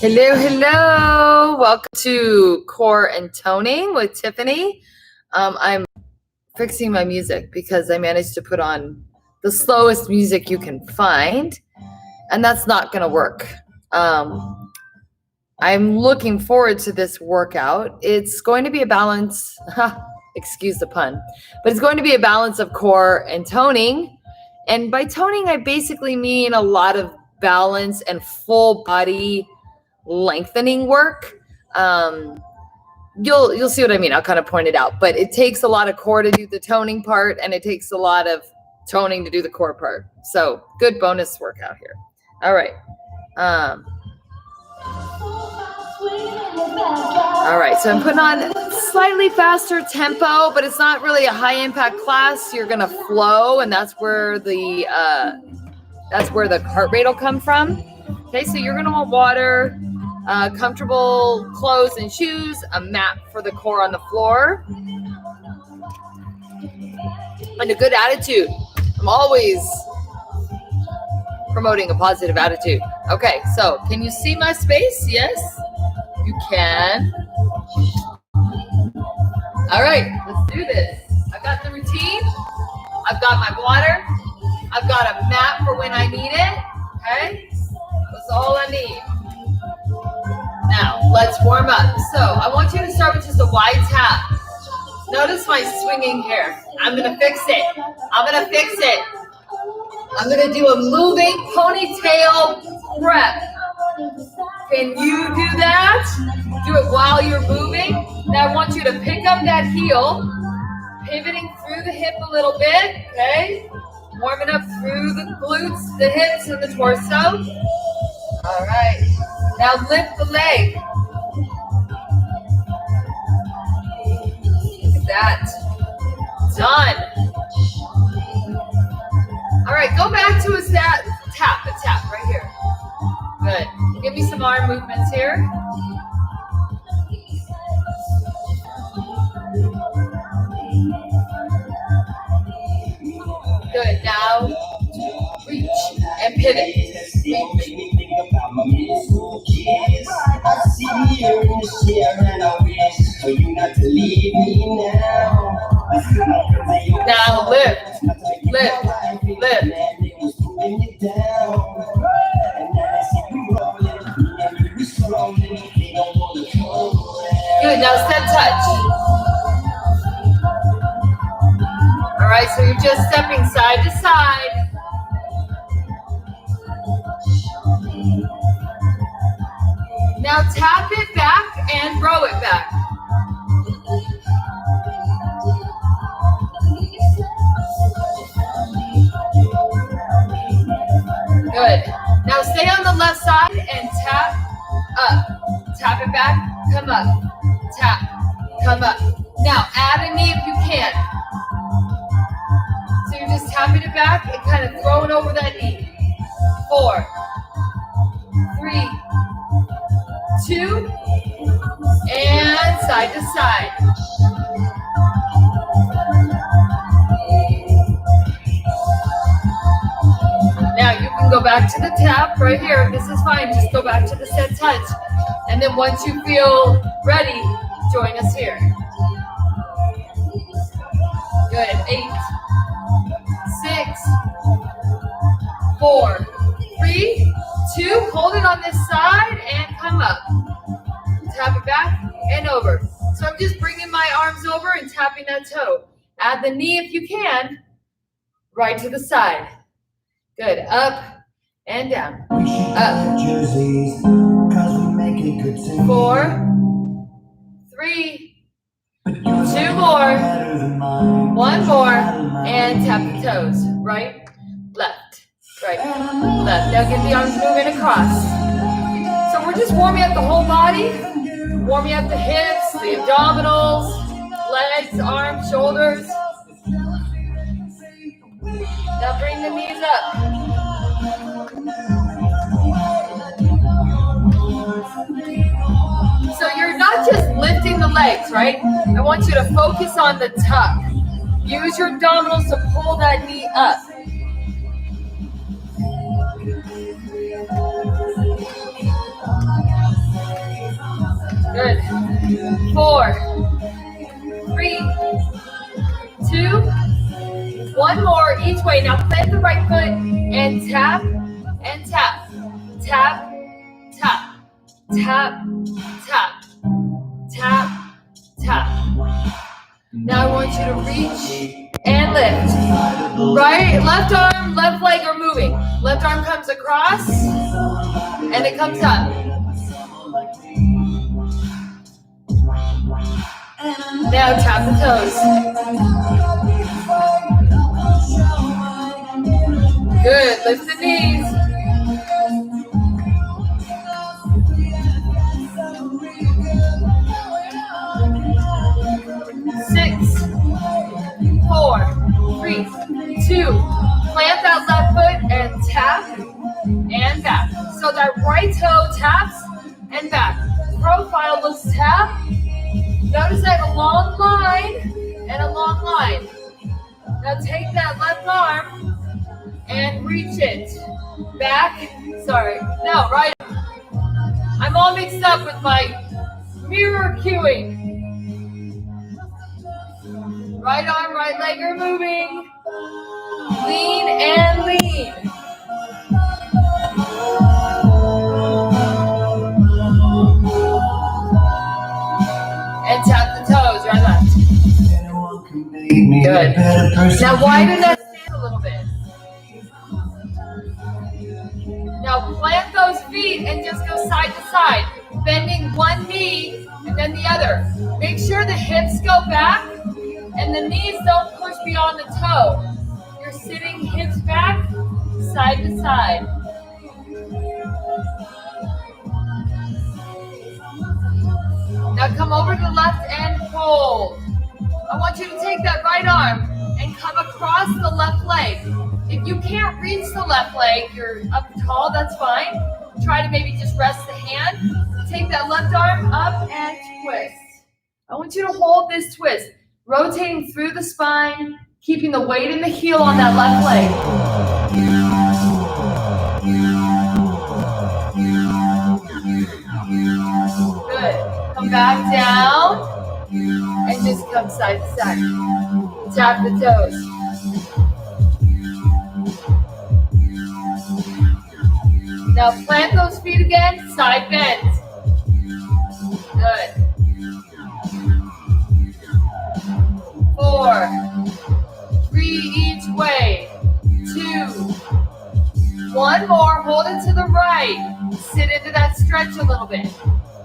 Hello, hello. Welcome to Core and Toning with Tiffany. I'm fixing my music because I managed to put on the slowest music you can find, and that's not going to work. I'm looking forward to this workout. It's going to be a balance, excuse the pun, but it's going to be a balance of core and toning. And by toning, I basically mean a lot of balance and full body lengthening work. You'll see what I mean. I'll kind of point it out, but it takes a lot of core to do the toning part, and it takes a lot of toning to do the core part. So good bonus workout here. All right. All right. So I'm putting on slightly faster tempo, but it's not really a high impact class. You're gonna flow, and that's where the heart rate will come from. Okay. So you're gonna want water. Comfortable clothes and shoes, a mat for the core on the floor, and a good attitude. I'm always promoting a positive attitude. Okay, so can you see my space? Yes, you can. All right, let's do this. I've got the routine. I've got my water. I've got a mat for when I need it. Okay, that's all I need. Now, let's warm up. So I want you to start with just a wide tap. Notice my swinging hair. I'm going to fix it. I'm going to do a moving ponytail prep. Can you do that? Do it while you're moving. Now I want you to pick up that heel, pivoting through the hip a little bit, okay? Warming up through the glutes, the hips, and the torso. All right. Now lift the leg. Look at that. Done. All right, go back to a tap right here. Good. Give me some arm movements here. Good. Now reach and pivot. Reach. I see you in the chair and I wish for you not to leave me now. Now lift. Good, now step touch. All right, so you're just stepping side to side. Now tap it back and row it back. Good. Now stay on the left side and tap up. Tap it back, come up. Tap, come up. Now add a knee if you can. So you're just tapping it back and kind of throwing over that knee. 4, 3, 2, and side to side. Now you can go back to the tap right here. This is fine. Just go back to the set touch. And then once you feel ready, join us here. Good. 8, 6, 4, 3, 2. Hold it on this side and come up. Tap it back and over. So I'm just bringing my arms over and tapping that toe. Add the knee if you can. Right to the side. Good. Up and down. Up. 4, 3, 2 more. 1 more. And tap the toes. Right, left, right, left. Now get the arms moving across. So we're just warming up the whole body. Warming up the hips, the abdominals, legs, arms, shoulders. Now bring the knees up. So you're not just lifting the legs, right? I want you to focus on the tuck. Use your abdominals to pull that knee up. 4, 3, 2, 1 more each way. Now plant the right foot and tap and tap. Tap, tap, tap, tap, tap, tap. Now I want you to reach and lift. Right, left arm, left leg are moving. Left arm comes across and it comes up. Now tap the toes. Good, lift the knees. Six, 4, 3, 2. Plant that left foot and tap and back. So that right toe taps and back. Profile looks tap. Notice I have a long line and a long line. Now take that left arm and reach it. Back. Sorry. No, right. I'm all mixed up with my mirror cueing. Right arm, right leg are moving. Lean and lean. And tap the toes, right, left. Good. Now widen that stand a little bit. Now plant those feet and just go side to side, bending one knee and then the other. Make sure the hips go back and the knees don't push beyond the toe. You're sitting hips back, side to side. Now come over to the left and hold. I want you to take that right arm and come across the left leg. If you can't reach the left leg, you're up tall, that's fine. Try to maybe just rest the hand. Take that left arm up and twist. I want you to hold this twist, rotating through the spine, keeping the weight in the heel on that left leg. Good. Come back down and just come side to side. Tap the toes. Now plant those feet again, side bends. Good. 4, 3 each way. 2, 1 more. Hold it to the right. Sit into that stretch a little bit.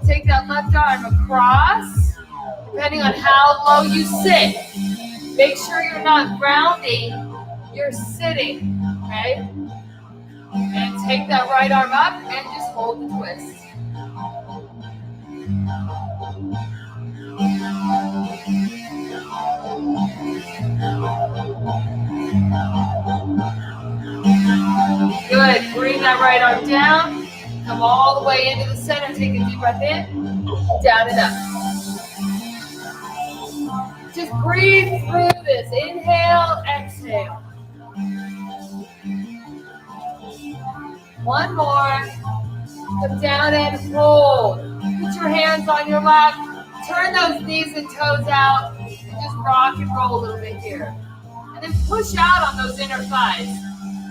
Take that left arm across, depending on how low you sit. Make sure you're not grounding, you're sitting, okay? And take that right arm up and just hold the twist. Good. Bring that right arm down. Come all the way into the center. Take a deep breath in. Down and up. Just breathe through this. Inhale, exhale. One more. Come down and hold. Put your hands on your lap. Turn those knees and toes out. And just rock and roll a little bit here. And then push out on those inner thighs.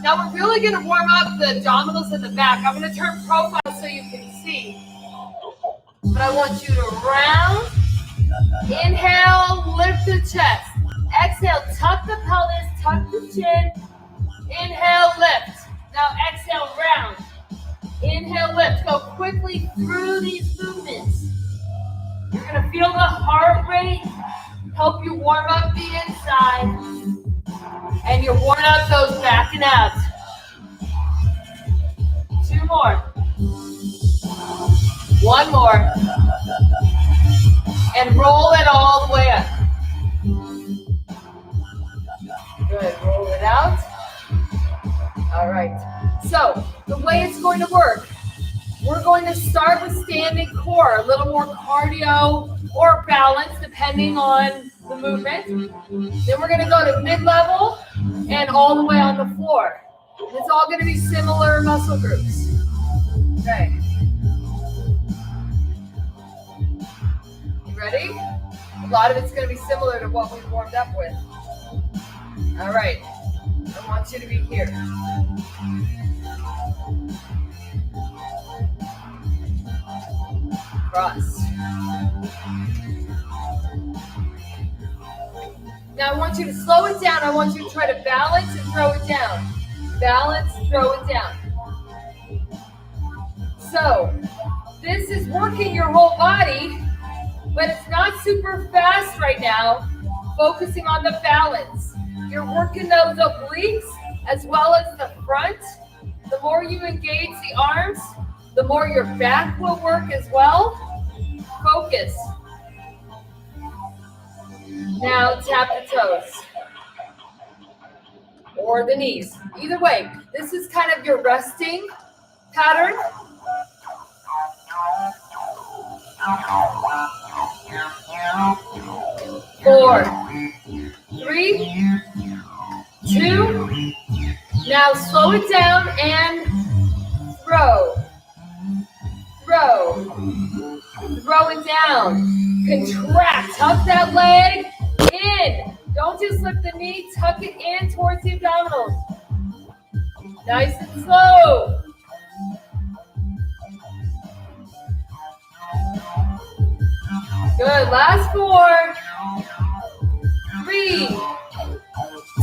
Now we're really going to warm up the abdominals in the back. I'm going to turn profile so you can see. But I want you to round. Inhale, lift the chest. Exhale, tuck the pelvis, tuck the chin. Inhale, lift. Now exhale, round. Inhale, lift. Go quickly through these movements. You're going to feel the heart rate help you warm up the inside. And you're warming up those back and abs. 2 more. 1 more. And roll it all the way up. Good. Roll it out. All right. So the way it's going to work, we're going to start with standing core, a little more cardio or balance depending on the movement. Then we're going to go to mid-level and all the way on the floor. It's all going to be similar muscle groups. Okay. You ready? lot of it's going to be similar to what we warmed up with. All right. I want you to be here. Cross. Now I want you to slow it down. I want you to try to balance and throw it down. Balance, throw it down. So, this is working your whole body, but it's not super fast right now, focusing on the balance. You're working those obliques as well as the front. The more you engage the arms, the more your back will work as well. Focus. Now tap the toes or the knees. Either way, this is kind of your resting pattern. Four, three, two. Now slow it down and throw. Throw. Throw it down. Contract. Tuck that leg in. Don't just lift the knee. Tuck it in towards the abdominals. Nice and slow. Good. Last 4, 3,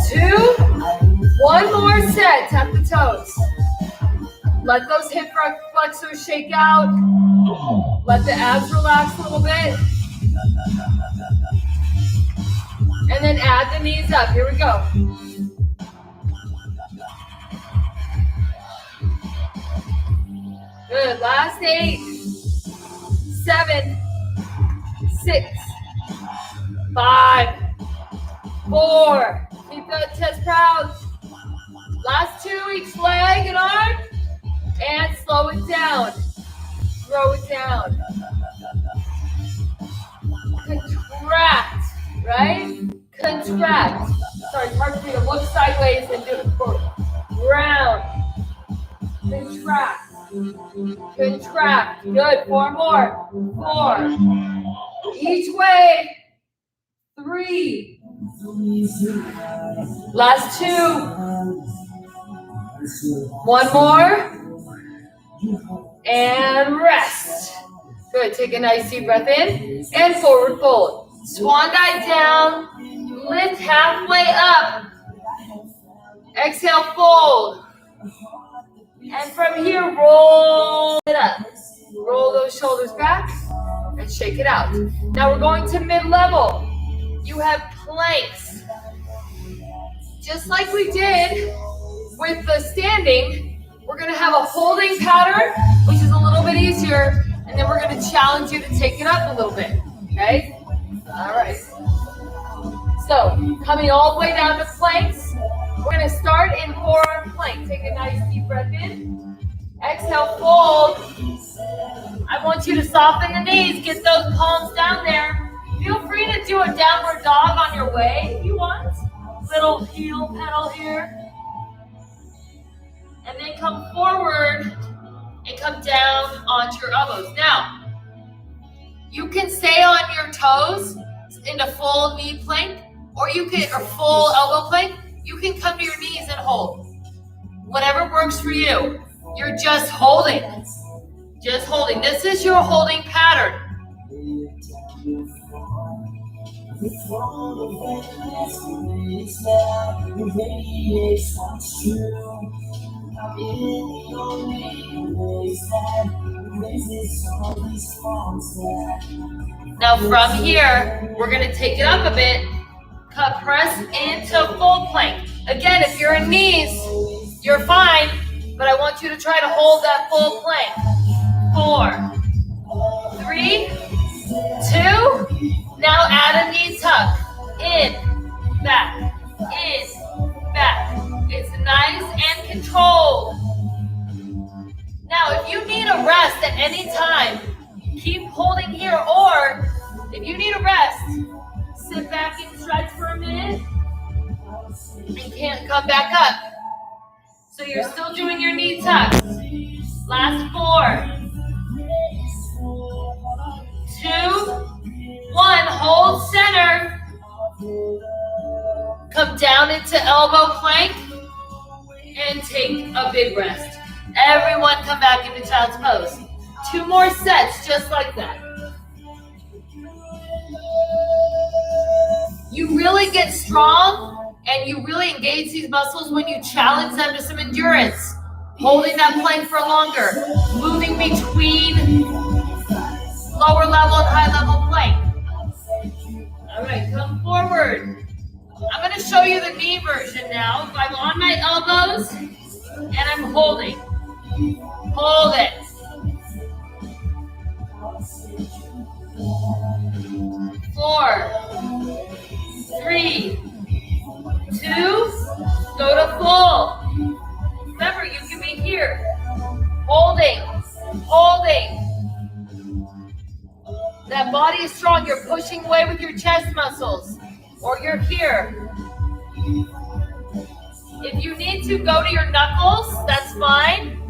2, one more set. Tap the toes. Let those hip flexors shake out. Let the abs relax a little bit. And then add the knees up. Here we go. Good. Last 8, 7, 6, 5, 4. Keep the chest proud. Last 2, each leg and arm. And slow it down. Throw it down. Contract, right? Contract. Sorry, it's hard for me to look sideways and do it forward. Round. Contract. Contract. Good. 4 more. 4. Each way. 3. Last 2. 1 more. And rest. Good. Take a nice deep breath in and forward fold. Swan dive down. Lift halfway up. Exhale, fold. And from here, roll it up. Roll those shoulders back and shake it out. Now we're going to mid-level. You have planks. Just like we did with the standing, we're going to have a holding pattern, which is a little bit easier, and then we're going to challenge you to take it up a little bit, okay? All right. So, coming all the way down to planks, we're going to start in forearm plank. Take a nice deep breath in. Exhale, fold. I want you to soften the knees, get those palms down there. Feel free to do a downward dog on your way if you want. Little heel pedal here. And then come forward and come down onto your elbows. Now, you can stay on your toes into full knee plank, or full elbow plank. You can come to your knees and hold. Whatever works for you. You're just holding. Just holding. This is your holding pattern. Now from here, we're going to take it up a bit. Press into full plank. Again, if you're in knees, you're fine, but I want you to try to hold that full plank. 4, 3, 2. Now add a knee tuck. In, back, in, back. It's nice and controlled. Now, if you need a rest at any time, keep holding here, or if you need a rest, sit back and stretch for a minute and can't come back up. So you're still doing your knee tuck. Last 4, 2, 1. Hold 7. elbow plank and take a big rest. Everyone come back into child's pose. 2 more sets just like that. You really get strong and you really engage these muscles when you challenge them to some endurance. Holding that plank for longer. Moving between lower level and high level plank. All right, come forward. I'm going to show you the knee version now. I'm on my elbows and I'm holding. Hold it. 4, 3, 2, go to full. Remember, you can be here. Holding, holding. That body is strong. You're pushing away with your chest muscles. Or you're here. If you need to go to your knuckles, that's fine.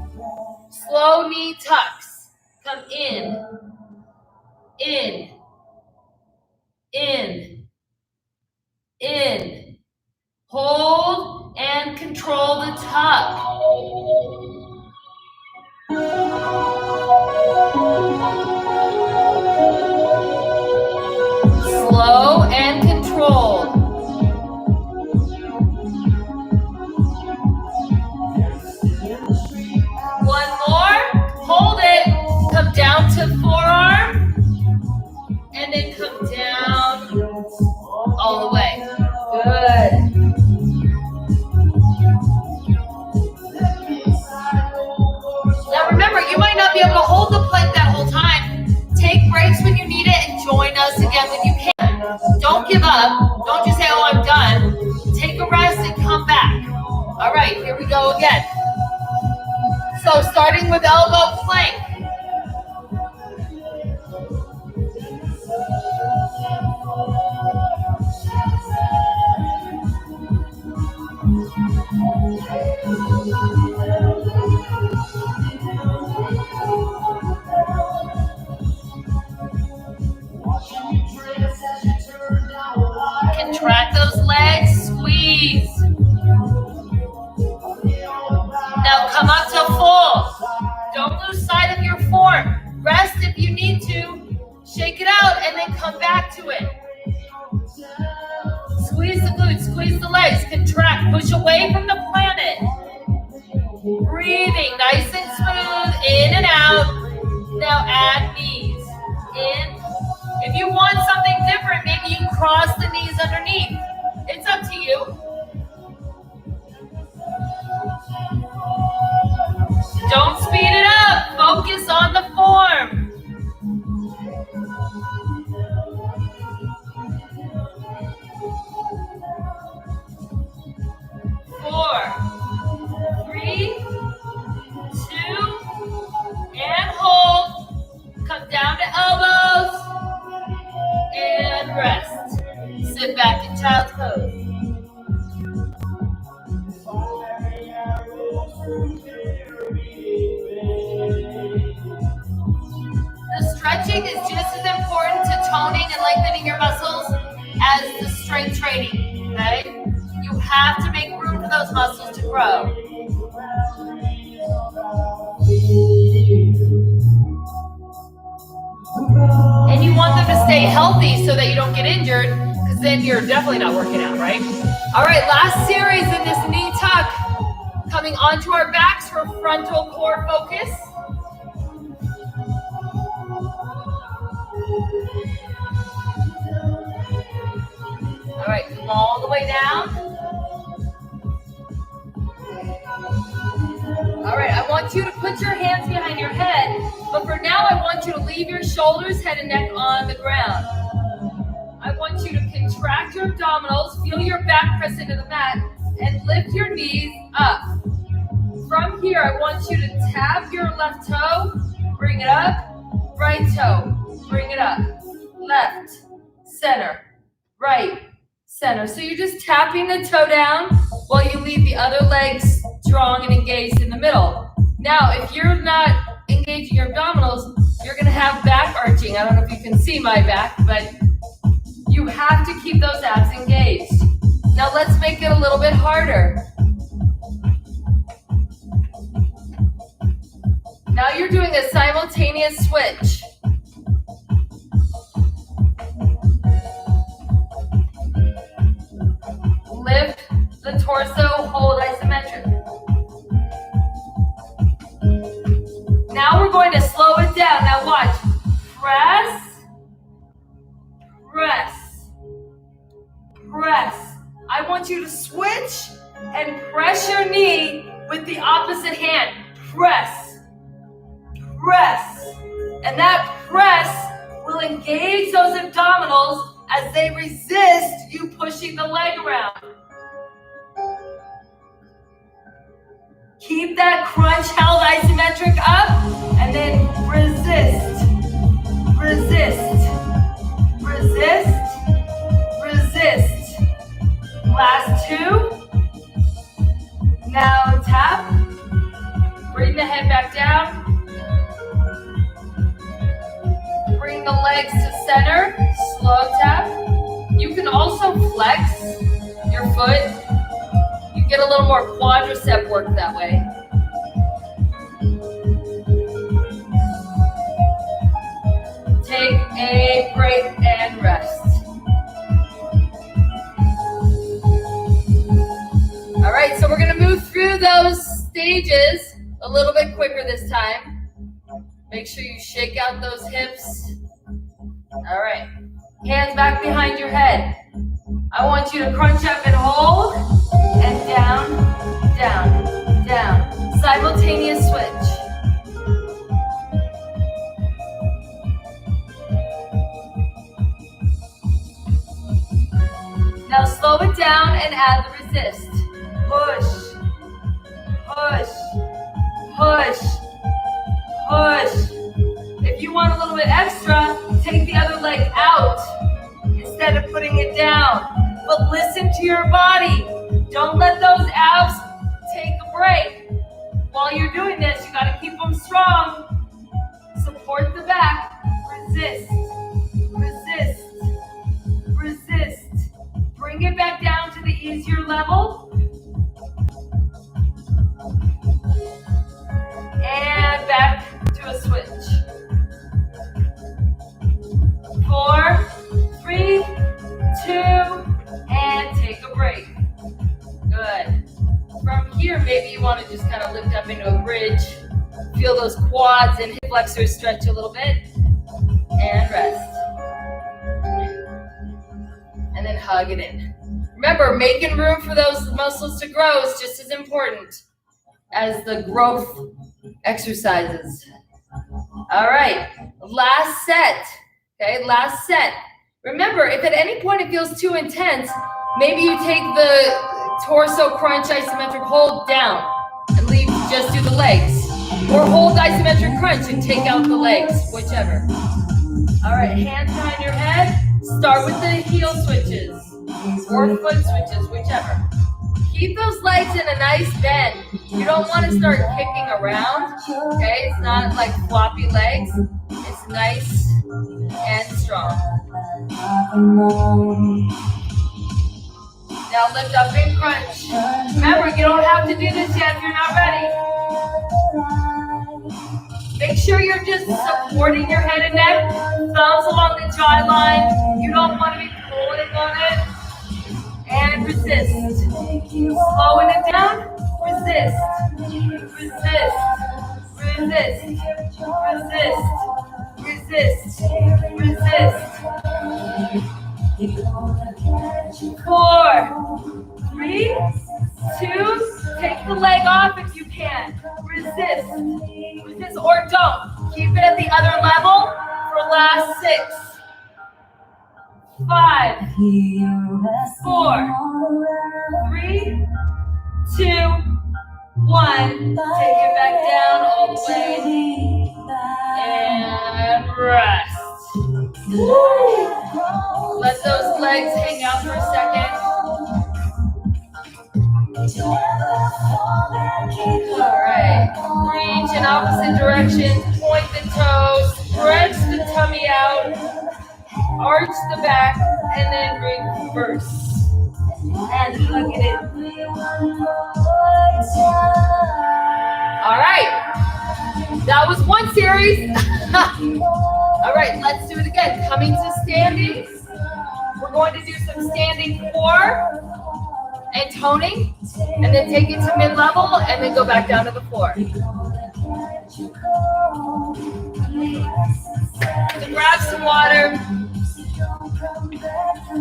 Slow knee tucks. Come in, in, in, in. Hold and control the tuck. Slow and controlled. One more. Hold it. Come down to forearm. And then come down all the way. Good. Now remember, you might not be able to hold the plank that whole time. Take breaks when you need it and join us again when you can. Don't give up. Don't just say, oh, I'm done. Take a rest and come back. All right, here we go again. So starting with elbow plank. Contract those legs, squeeze. Now come up to full. Don't lose sight of your form. Rest if you need to. Shake it out and then come back to it. Squeeze the glutes, squeeze the legs, contract, push away from the planet. Breathing nice and smooth, in and out. Now add knees. In. If you want something different, maybe you cross the knees underneath. It's up to you. Don't speed it up. Focus on the form. Four, 3, 2, and hold. Come down to elbows. And rest. Sit back in child's pose. The stretching is just as important to toning and lengthening your muscles as the strength training, okay? You have to make room for those muscles to grow. And you want them to stay healthy so that you don't get injured, because then you're definitely not working out, right? All right, last series in this knee tuck. Coming onto our backs for frontal core focus. All right, come all the way down. All right, I want you to put your hands behind your head, but for now I want you to leave your shoulders, head and neck on the ground. I want you to contract your abdominals, feel your back press into the mat, and lift your knees up. From here, I want you to tap your left toe, bring it up, right toe, bring it up, left, center, right, center. So you're just tapping the toe down while you leave the other legs strong and engaged in the middle. Now, if you're not engaging your abdominals, you're going to have back arching. I don't know if you can see my back, but you have to keep those abs engaged. Now let's make it a little bit harder. Now you're doing a simultaneous switch. Lift the torso, hold isometric. Now we're going to slow it down. Now watch. Press, press, press. I want you to switch and press your knee with the opposite hand. Press, press. And that press will engage those abdominals as they resist you pushing the leg around. Keep that crunch held isometric up, and then resist, resist, resist, resist. Last two. Now tap. Bring the head back down. Bring the legs to center. Slow tap. You can also flex your foot. You get a little more quadricep work that way. Take a break and rest. All right, so we're gonna move through those stages a little bit quicker this time. Make sure you shake out those hips. All right, hands back behind your head. I want you to crunch up and hold, and down, down, down. Simultaneous switch. Now slow it down and add the resist. Push, push, push, push. If you want a little bit extra, take the other leg out instead of putting it down. But listen to your body. Don't let those abs take a break. While you're doing this, you gotta keep them strong. Support the back. Resist, resist, resist. Bring it back down to the easier level. And back to a switch. 4, 3, 2, and take a break. Good. From here, maybe you want to just kind of lift up into a bridge. Feel those quads and hip flexors stretch a little bit. And rest. And then hug it in. Remember, making room for those muscles to grow is just as important as the growth exercises. All right, last set. Okay, last set. Remember, if at any point it feels too intense, maybe you take the torso crunch isometric hold down and leave, just do the legs. Or hold isometric crunch and take out the legs, whichever. All right, hands behind your head. Start with the heel switches or foot switches, whichever. Keep those legs in a nice bend. You don't want to start kicking around, okay? It's not like floppy legs. It's nice and strong. Now lift up and crunch. Remember, you don't have to do this yet if you're not ready. Make sure you're just supporting your head and neck. Thumbs along the jawline line. You don't want to be pulling on it. And resist. Slowing it down. Resist. Resist. Resist. Resist. Resist. Resist. 4, 3, 2. Take the leg off if you can. Resist. Resist or don't. Keep it at the other level for last 6. 5, 4, 3, 2, 1. Take it back down all the way. And rest. Let those legs hang out for a second. Alright. Reach in opposite directions. Point the toes. Stretch the tummy out. Arch the back. And then reverse. And look at it. All right. That was one series. All right, let's do it again. Coming to standing. We're going to do some standing core and toning, and then take it to mid-level, and then go back down to the floor. So grab some water.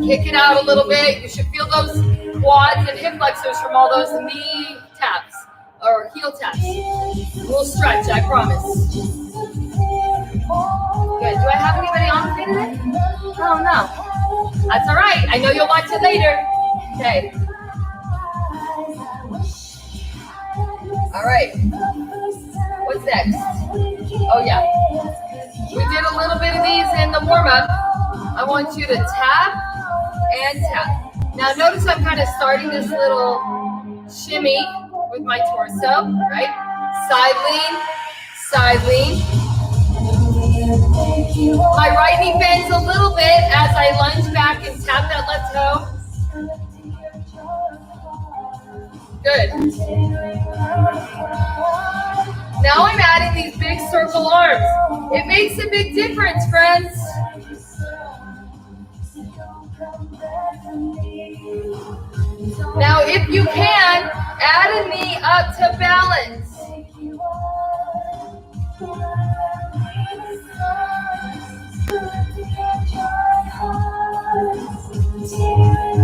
Kick it out a little bit. You should feel those quads and hip flexors from all those knee taps or heel taps. We'll stretch, I promise. Good. Do I have anybody on with me today? Oh, no. That's all right. I know you'll watch it later. Okay. All right. What's next? Oh, yeah. We did a little bit of these in the warm-up. I want you to tap and tap. Now, notice I'm kind of starting this little shimmy with my torso, right? Side lean. My right knee bends a little bit as I lunge back and tap that left toe. Good. Now I'm adding these big circle arms. It makes a big difference, friends. Now, if you can, add a knee up to balance.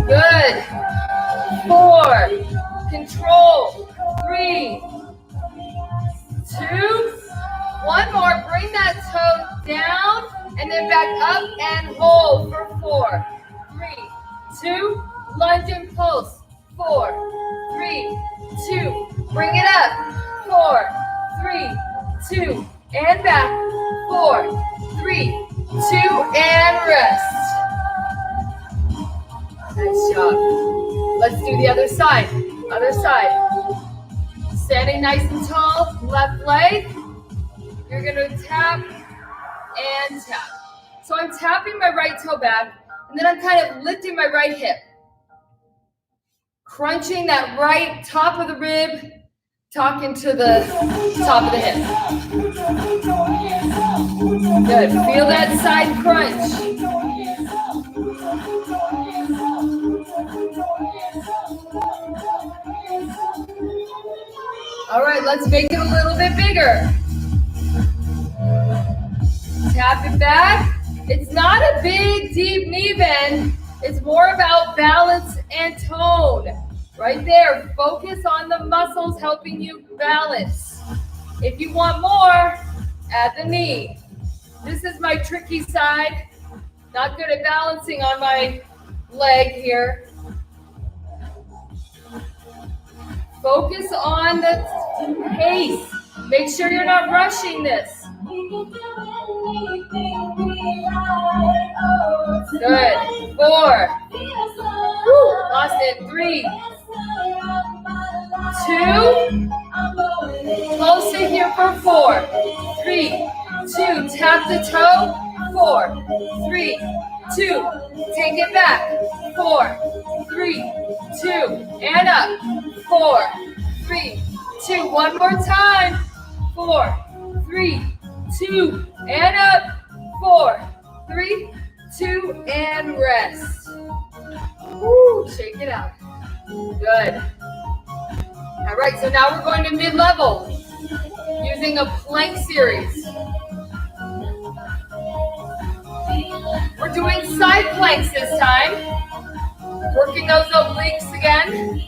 Good. 4. Control. 3. 2. One more. Bring that toe down and then back up and hold for 4. 3, 2. Lunge and pulse. 4, 3, 2. Bring it up. 4, 3, 2. And back. 4, 3, 2. And rest. Nice job. Let's do the other side. Other side. Standing nice and tall. Left leg. You're going to tap and tap. So I'm tapping my right toe back, and then I'm kind of lifting my right hip. Crunching that right top of the rib, talking to the top of the hip. Good. Feel that side crunch. All right, let's make it a little bit bigger. Tap it back. It's not a big, deep knee bend. It's more about balance and tone. Right there, focus on the muscles helping you balance. If you want more, add the knee. This is my tricky side. Not good at balancing on my leg here. Focus on the pace. Make sure you're not rushing this. Good. 4. Woo, lost it. 3, 2. Close it here for 4. 3, 2. Tap the toe. 4, 3, 2. Take it back. 4, 3, 2. And up. 4, 3, 2. One more time. 4, 3, 2. And up. 4, 3, 2. And rest. Woo, shake it out. Good. All right, so now we're going to mid-level using a plank series. We're doing side planks this time. Working those obliques again.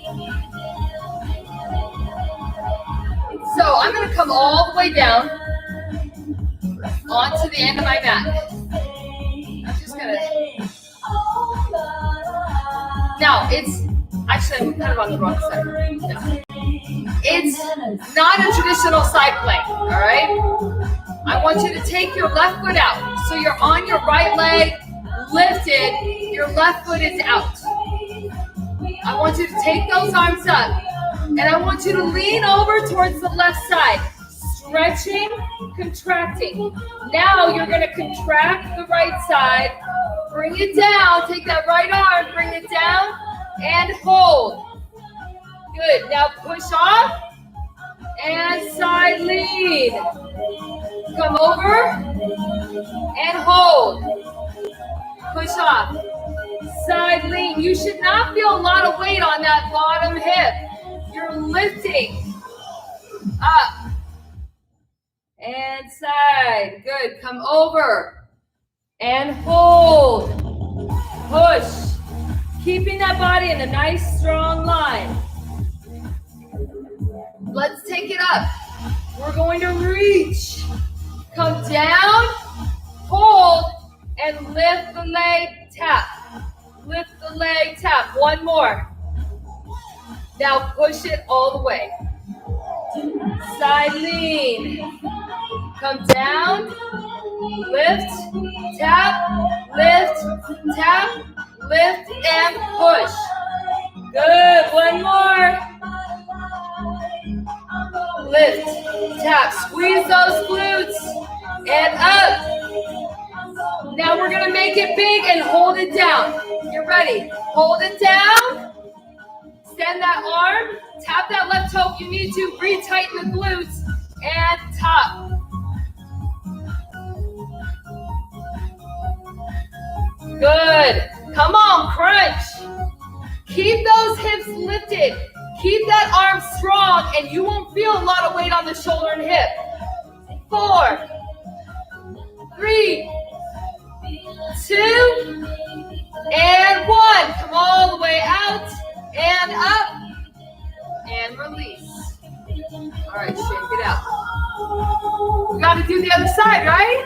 So I'm going to come all the way down onto the end of my mat. I'm just going to... Now, it's... Actually, I'm kind of on the wrong side. No. It's not a traditional side plank, all right? I want you to take your left foot out. So you're on your right leg, lifted, your left foot is out. I want you to take those arms up, and I want you to lean over towards the left side, stretching, contracting. Now you're going to contract the right side, bring it down, take that right arm, bring it down, and hold. Good. Now push off and side lean. Come over and hold. Push off. Side lean. You should not feel a lot of weight on that bottom hip. You're lifting up and side. Good. Come over and hold. Push. Keeping that body in a nice strong line. Let's take it up. We're going to reach. Come down, hold, and lift the leg, tap. Lift the leg, tap. One more. Now push it all the way. Side lean. Come down, lift, tap, lift, and push. Good. One more. Lift, tap, squeeze those glutes, and up. Now we're gonna make it big and hold it down. Get ready. Hold it down. Extend that arm. Tap that left toe if you need to. Retighten the glutes and top. Good. Come on, crunch. Keep those hips lifted. Keep that arm strong and you won't feel a lot of weight on the shoulder and hip. 4, 3, 2, and 1. Come all the way out and up and release. All right, shake it out. We got to do the other side, right?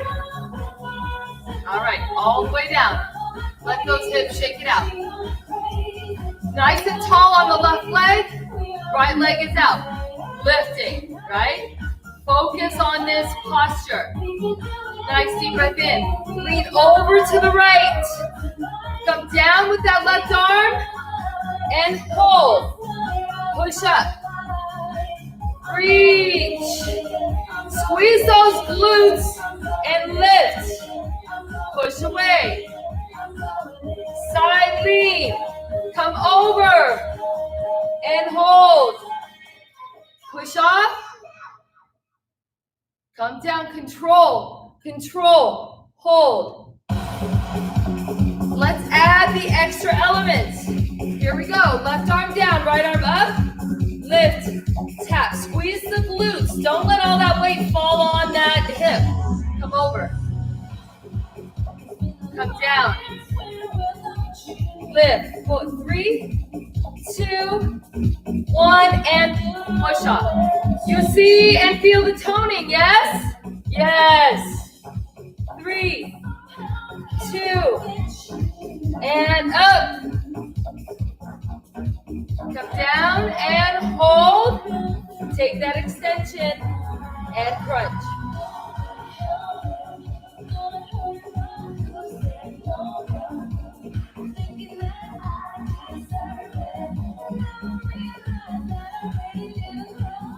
All right, all the way down. Let those hips shake it out. Nice and tall on the left leg. Right leg is out. Lifting, right? Focus on this posture. Nice deep breath in. Lean over to the right. Come down with that left arm and hold. Push up. Reach. Squeeze those glutes and lift. Push away. Side lean. Come over and hold. Push off. Come down, control, hold. Let's add the extra elements. Here we go. Left arm down, right arm up. Lift, tap, squeeze the glutes. Don't let all that weight fall on that hip. Come over. Come down. Lift. 3, 2, 1, and push off. You see and feel the toning, yes? Yes. 3, 2, and up. Come down and hold. Take that extension and crunch.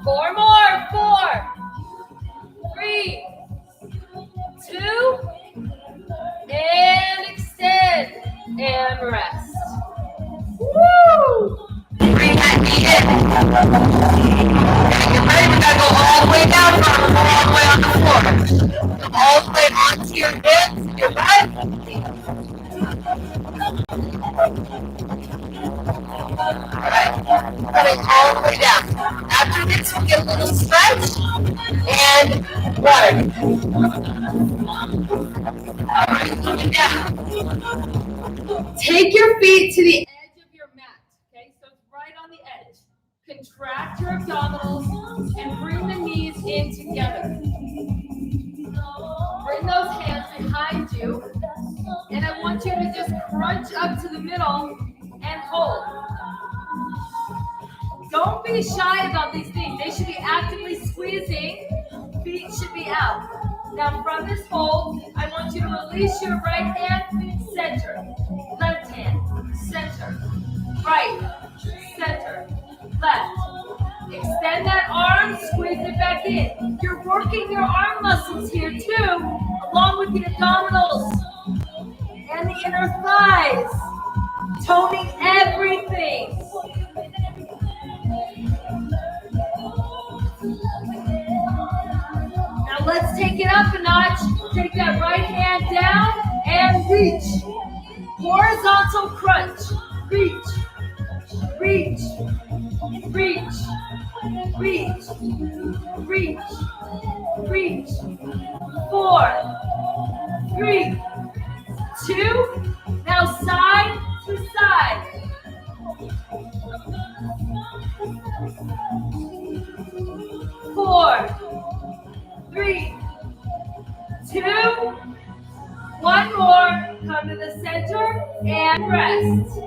Four more. 4, 3, 2, and extend and rest. Woo! Bring that knee in. Get ready, we gotta go all the way down, all the way on the floor. All the way onto your hips, your butt. Alright, coming all the way down. After this, we'll get a little stretch and water. Alright, coming down. Take your feet to the edge of your mat. Okay, so it's right on the edge. Contract your abdominals and bring the knees in together. Bring those hands behind you. And I want you to just crunch up to the middle and hold. Don't be shy about these things. They should be actively squeezing. Feet should be out. Now from this hold, I want you to release your right hand, center. Left hand, center. Right, center, left. Extend that arm, squeeze it back in. You're working your arm muscles here too, along with the abdominals and the inner thighs. Toning everything. Now let's take it up a notch. Take that right hand down and reach. Horizontal crunch. Reach. Reach. Reach. Reach. Reach. Reach. 4, 3, 2. Now side to side. 4, 3, 2. One more. Come to the center and rest.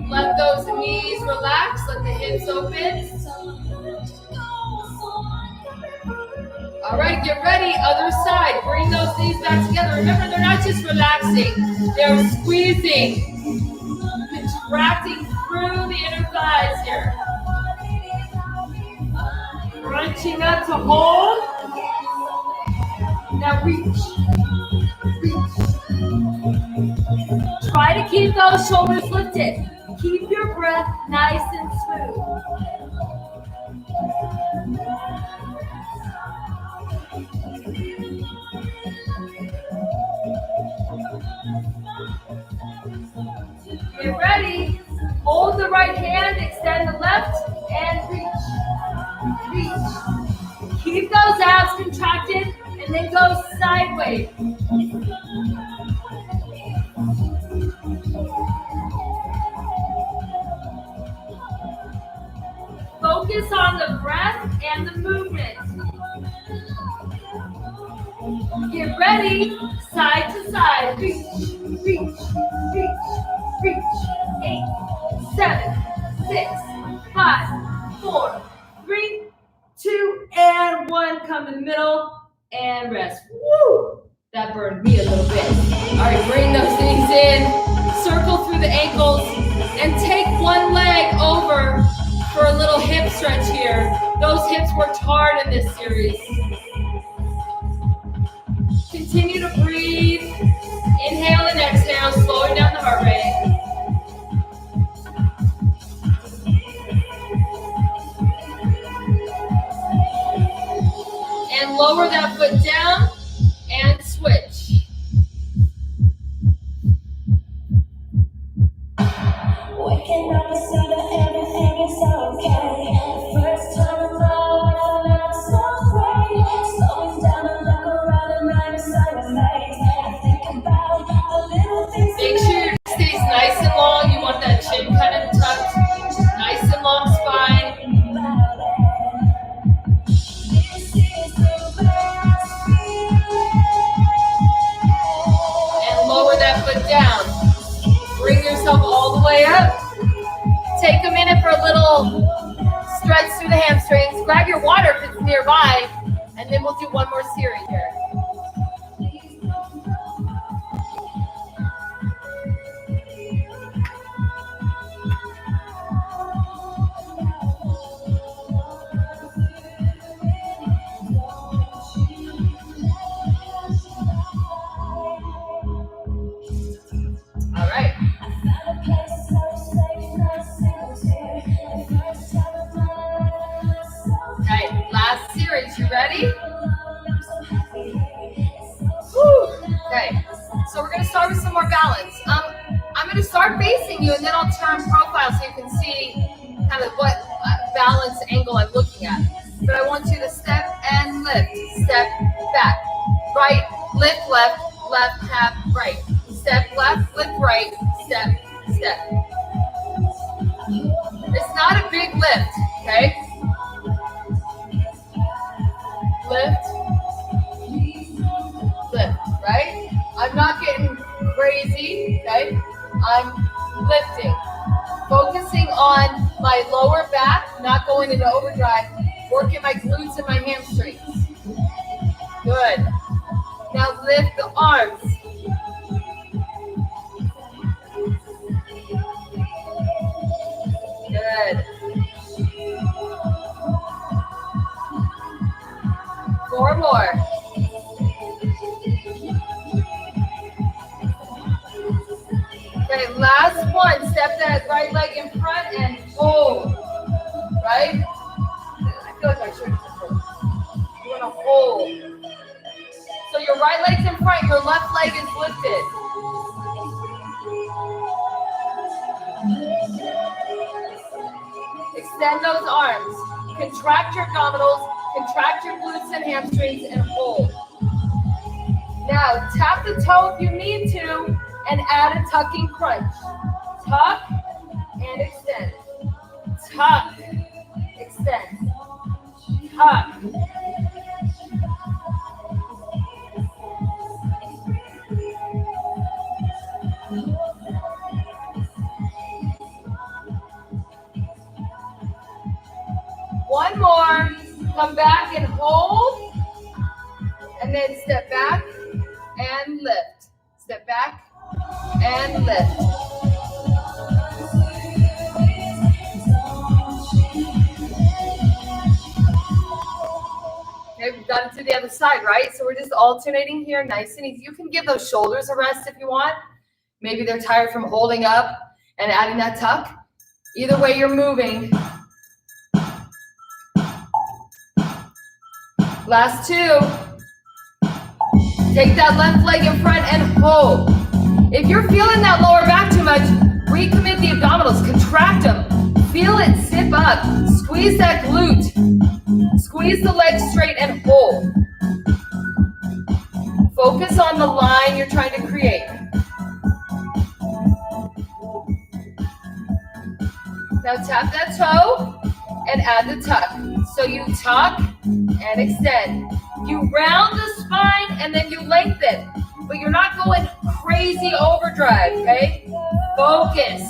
Let those knees relax. Let the hips open. All right, get ready. Other side. Bring those knees back together. Remember, they're not just relaxing. They're squeezing, contracting through the inner thighs here. Crunching up to hold. Now reach. Try to keep those shoulders lifted. Keep your breath nice and smooth. Get ready. Hold the right hand, extend the left, and reach. Reach. Keep those abs contracted, and then go sideways. Focus on the breath and the movement. Get ready, side to side. Reach, reach, reach, reach. 8, 7, 6, 5, 4, 3, 2, and 1. Come in the middle and rest. Woo! That burned me a little bit. All right, bring those knees in. Circle through the ankles and take one leg over for a little hip stretch here. Those hips worked hard in this series. Continue to breathe. Inhale and exhale, slowing down the heart rate. And lower that foot down and switch. Waking up to see that everything is okay. First time in love, and I'm so great. Slowing down and look around and I'm inside of face. I think about the little things. Make sure your neck stays nice and long. You want that chin kind of tucked. Nice and long spine. And lower that foot down. Bring yourself all the way up. Take a minute for a little stretch through the hamstrings. Grab your water if it's nearby, and then we'll do one more series here. All right. Okay, last series. You ready? Woo. Okay, so we're going to start with some more balance. I'm going to start facing you, and then I'll turn profile so you can see kind of what balance angle I'm looking at. But I want you to step and lift, step back, right, lift left, left, tap, right, step left, lift right, step, step. It's not a big lift, okay? Lift, lift, right? I'm not getting crazy, okay? I'm lifting. Focusing on my lower back, not going into overdrive, working my glutes and my hamstrings. Good. Now lift the arms. Good. 4 more. Okay, last one. Step that right leg in front and hold. Right? I feel like my shirt is full. You want to hold. So your right leg's in front, your left leg is lifted. Extend those arms. Contract your abdominals, contract your glutes and hamstrings, and hold. Now, tap the toe if you need to, and add a tucking crunch. Tuck and extend. Tuck, extend. Tuck. One more. Come back and hold. And then step back and lift. Step back and lift. Okay, we've got it to the other side, right? So we're just alternating here, nice and easy. You can give those shoulders a rest if you want. Maybe they're tired from holding up and adding that tuck. Either way you're moving. Last two. Take that left leg in front and hold. If you're feeling that lower back too much, recommit the abdominals, contract them. Feel it zip up. Squeeze that glute. Squeeze the legs straight and hold. Focus on the line you're trying to create. Now tap that toe and add the tuck. So you tuck and extend. You round the spine and then you lengthen, but you're not going crazy overdrive, okay? Focus.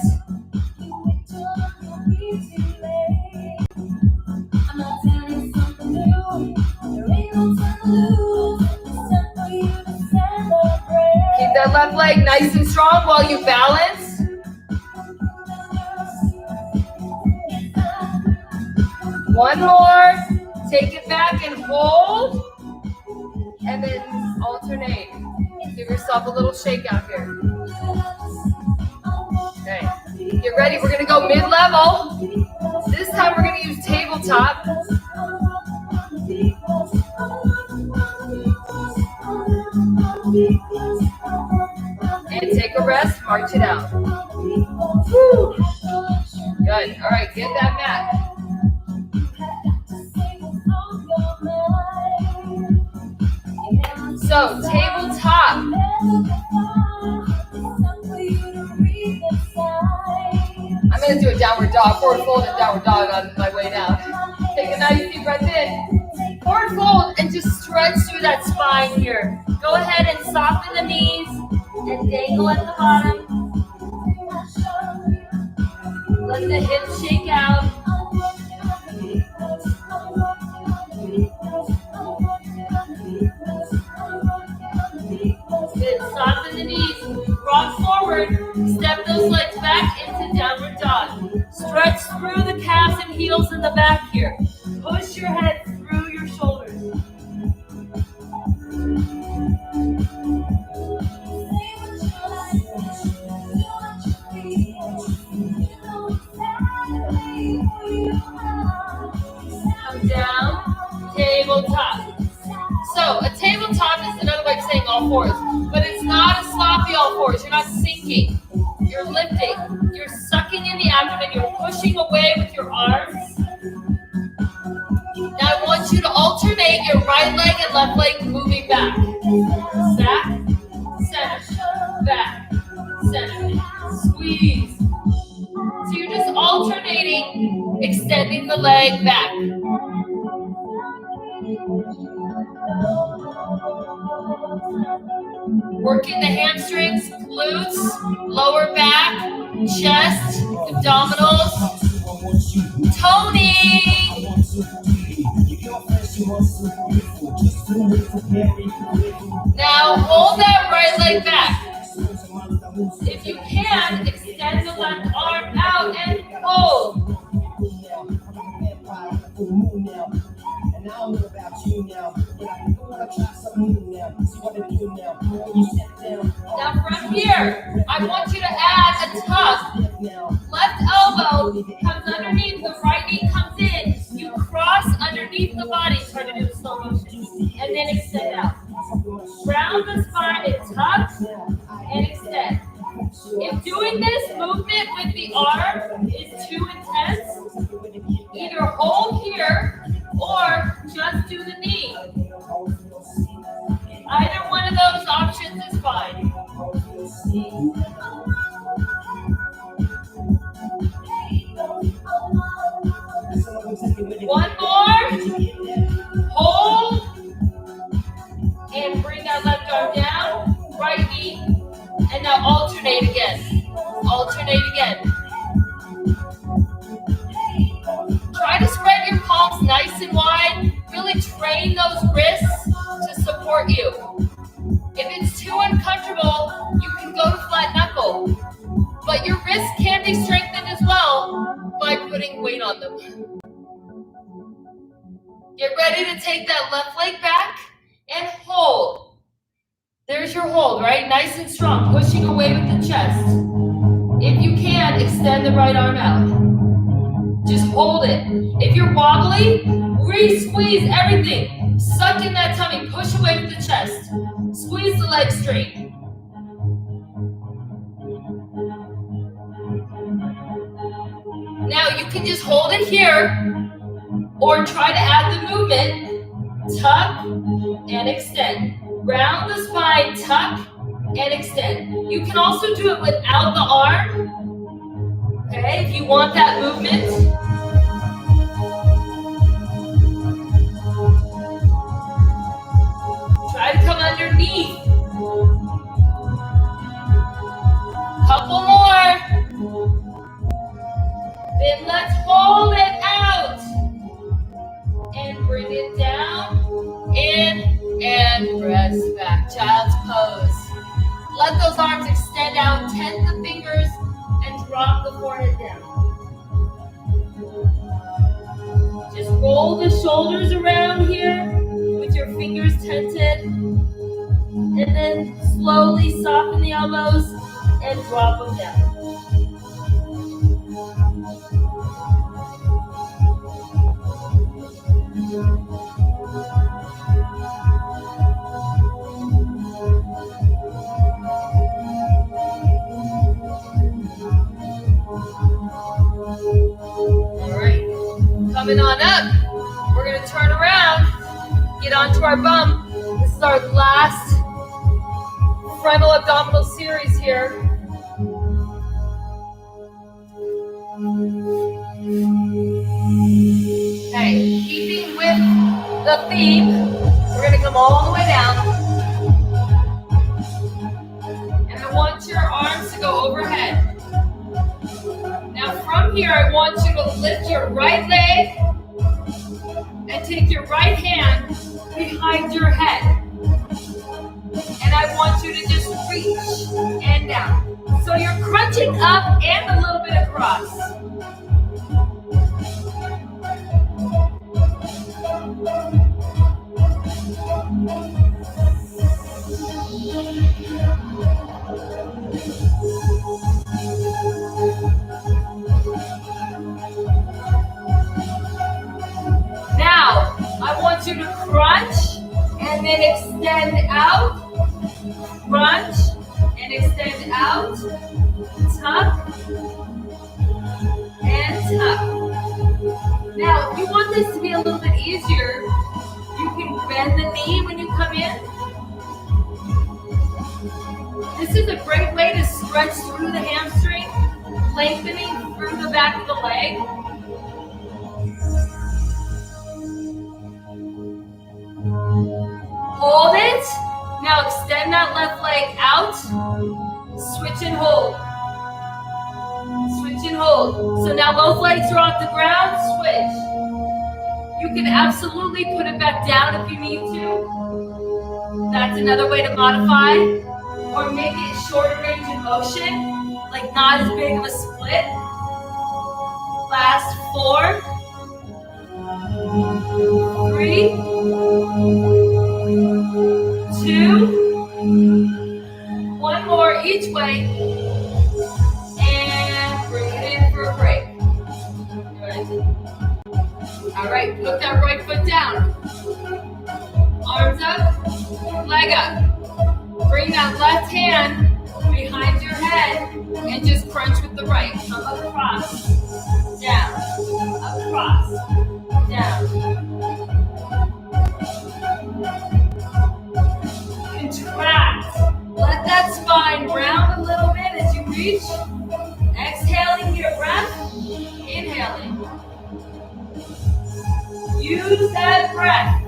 Keep that left leg nice and strong while you balance. One more. Take it back and hold. And then alternate. Give yourself a little shake out here. Okay. Get ready. We're going to go mid-level. This time we're going to use tabletop. And take a rest. March it out. Woo. Good. All right. Get that mat. So, tabletop. I'm going to do a downward dog, forward fold and downward dog on my way down. Take a nice deep breath in. Forward fold and just stretch through that spine here. Go ahead and soften the knees and dangle at the bottom. Let the hips shake out. Good. Soften the knees. Rock forward. Step those legs back into downward dog. Stretch through the calves and heels in the back here. Push your head through your shoulders. Come down. Tabletop. So a tabletop is another way of saying all fours, but it's not a sloppy all fours. You're not sinking. You're lifting. You're sucking in the abdomen. You're pushing away with your arms. Now I want you to alternate your right leg and left leg moving back. Back, center, back, center. Squeeze. So you're just alternating, extending the leg back. Working the hamstrings, glutes, lower back, chest, abdominals. Tony! Now hold that right leg back. If you can, extend the left arm out and hold. Now from here, I want you to add a comes underneath, the right knee comes in, you cross underneath the body, try to do the slow motion, and then extend out. Round the spine and tuck, and extend. If doing this movement with the arm is too intense, either hold here or just do the knee. Either one of those options is fine. One more. Hold. And bring that left arm down. Right knee. And now alternate again. Alternate again. Try to spread your palms nice and wide. Really train those wrists to support you. If it's too uncomfortable, you can go to flat knuckle. But your wrists can be strengthened as well by putting weight on them. Get ready to take that left leg back and hold. There's your hold, right? Nice and strong, pushing away with the chest. If you can, extend the right arm out. Just hold it. If you're wobbly, re-squeeze everything. Suck in that tummy, push away with the chest. Squeeze the leg straight. Now you can just hold it here, or try to add the movement. Tuck and extend. Round the spine, tuck and extend. You can also do it without the arm. Okay, if you want that movement. Try to come underneath. Couple more. Then let's hold it out. And bring it down. In and rest back. Child's pose. Let those arms extend out. Tent the fingers and drop the forehead down. Just roll the shoulders around here with your fingers tented. And then slowly soften the elbows and drop them down. All right, coming on up, we're gonna turn around, get onto our bum. This is our last frontal abdominal series here. Okay, keeping with the theme, we're gonna come all the way down. And I want your arms to go overhead. Now from here, I want you to lift your right leg and take your right hand behind your head. And I want you to just reach and down. So you're crunching up and a little bit across. Now, I want you to crunch and then extend out. Crunch and extend out. Tuck and tuck. Now, if you want this to be a little bit easier, you can bend the knee when you come in. This is a great way to stretch through the hamstring, lengthening through the back of the leg. Hold it. Now extend that left leg out. Switch and hold. Switch and hold. So now both legs are off the ground. Switch. You can absolutely put it back down if you need to. That's another way to modify. Or make it shorter range of motion, like not as big of a split. Last 4, 3, 2, one more each way, and bring it in for a break. Put that right foot down. Arms up, leg up. Bring that left hand behind your head and just crunch with the right. Come across, down, across, down. Contract. Let that spine round a little bit as you reach. Exhaling your breath, inhaling. Use that breath.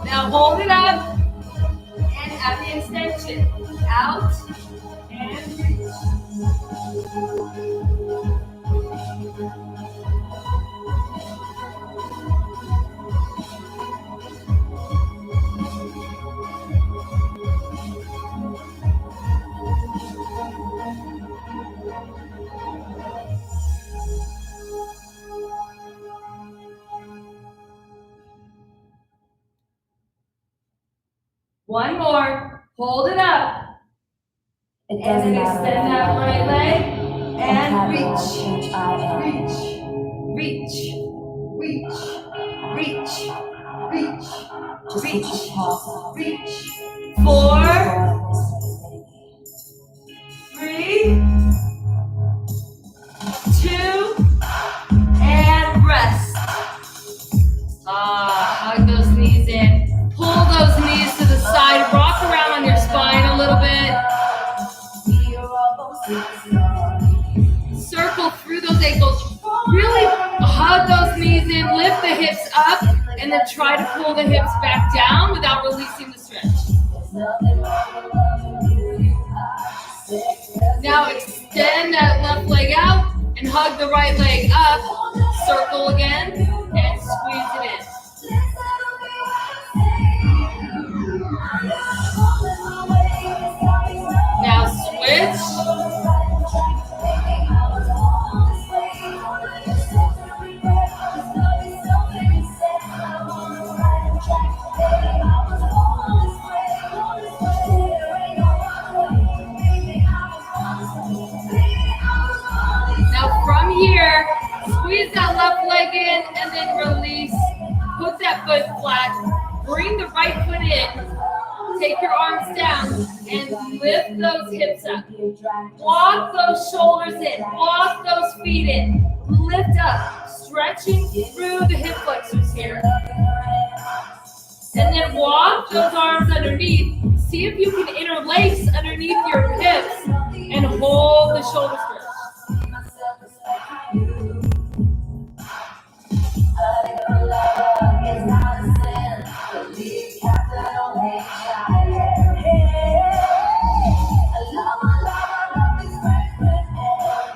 Now hold it up and have the extension. Out and reach. One more. Hold it up. It And doesn't then matter extend what that I right am. leg I and have the reach. change I am. Reach. Reach. Reach. Reach. Reach. Just put your paws out. Reach. Go 4, on this way, 3, baby. 2, and rest. Hug those knees in. Pull those knees to the side. Rock around on your spine a little bit. Circle through those ankles. Really hug those knees in. Lift the hips up. And then try to pull the hips back down without releasing the stretch. Now extend that left leg out and hug the right leg up. Circle again and squeeze it in. Now switch. Now from here, squeeze that left leg in and then release. Put that foot flat. Bring the right foot in. Take your arms down and lift those hips up. Walk those shoulders in. Walk those feet in. Lift up. Stretching through the hip flexors here. And then walk those arms underneath. See if you can interlace underneath your hips and hold the shoulder stretch.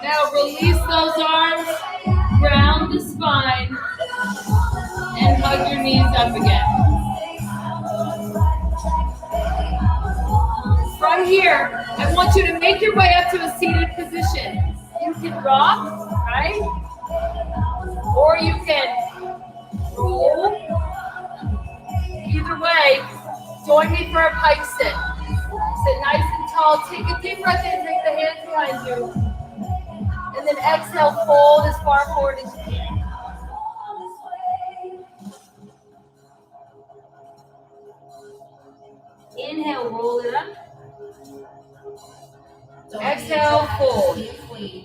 Now release those arms, ground the spine, and hug your knees up again. From here, I want you to make your way up to a seated position. You can rock, right? Or you can roll. Either way, join me for a pike sit. Sit nice and tall. Take a deep breath in. Take the hands behind you. And then exhale, fold as far forward as you can. Inhale, roll it up. Exhale, fold.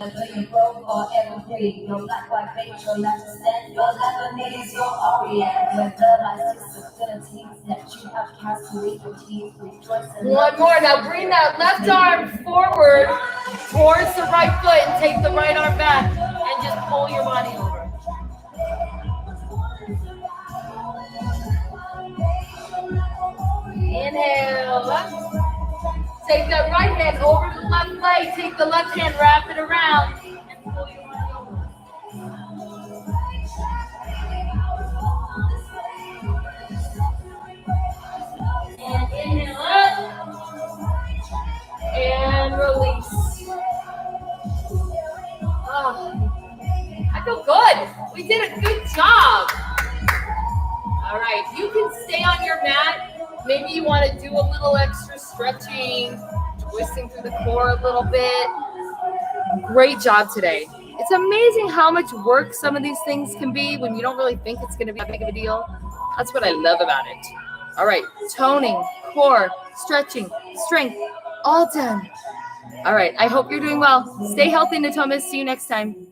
Whether you're broke or evergreen, your black, white, beige, your Latin, your Lebanese, your Orient, whether life's disabilities that you have cast to leave your teeth, rejoice and One more. Now bring that left arm forward towards the right foot and take the right arm back and just pull your body over. Inhale. Take that right hand over the left leg. Take the left hand, wrap it around, and pull your body over. And inhale up. And release. Oh, I feel good. We did a good job. All right, you can stay on your mat. Maybe you want to do a little extra stretching. twisting through the core a little bit. Great job today. It's amazing how much work some of these things can be when you don't really think it's going to be that big of a deal. That's what I love about it. All right, toning, core, stretching, strength, all done. All right, I hope you're doing well. Stay healthy, Natomas. See you next time.